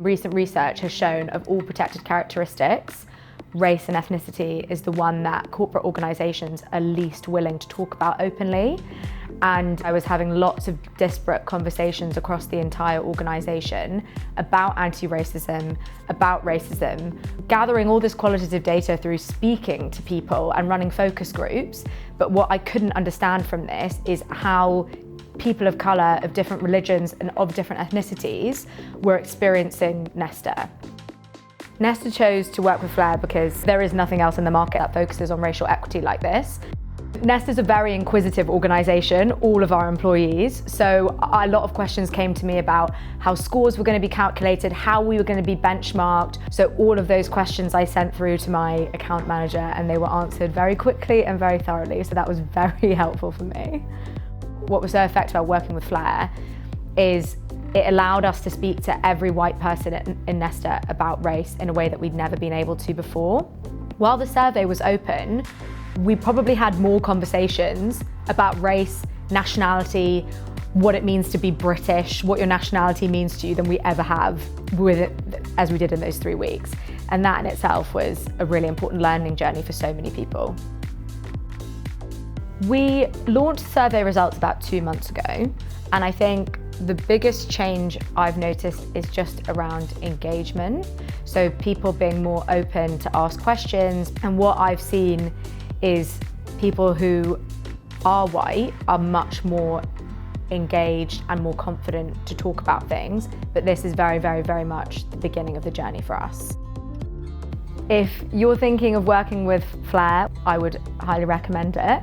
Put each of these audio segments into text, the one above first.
Recent research has shown of all protected characteristics, race and ethnicity is the one that corporate organisations are least willing to talk about openly. And I was having lots of disparate conversations across the entire organisation about anti-racism, about racism, gathering all this qualitative data through speaking to people and running focus groups. But what I couldn't understand from this is how people of colour, of different religions and of different ethnicities were experiencing Nesta. Nesta chose to work with FLAIR because there is nothing else in the market that focuses on racial equity like this. Nesta is a very inquisitive organisation, all of our employees, so a lot of questions came to me about how scores were going to be calculated, how we were going to be benchmarked. So all of those questions I sent through to my account manager and they were answered very quickly and very thoroughly, so that was very helpful for me. What was so effective about working with FLAIR is it allowed us to speak to every white person in Nesta about race in a way that we'd never been able to before. While the survey was open, we probably had more conversations about race, nationality, what it means to be British, what your nationality means to you than we ever have with it, as we did in those 3 weeks. And that in itself was a really important learning journey for so many people. We launched survey results about 2 months ago, and I think the biggest change I've noticed is just around engagement. So people being more open to ask questions, and what I've seen is people who are white are much more engaged and more confident to talk about things, but this is very, very, very much the beginning of the journey for us. If you're thinking of working with FLAIR, I would highly recommend it.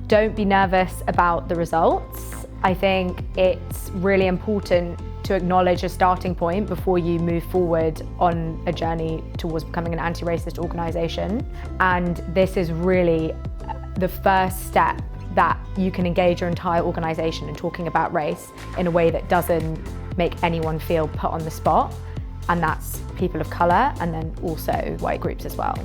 Don't be nervous about the results. I think it's really important to acknowledge a starting point before you move forward on a journey towards becoming an anti-racist organisation. And this is really the first step that you can engage your entire organisation in talking about race in a way that doesn't make anyone feel put on the spot. And that's people of colour and then also white groups as well.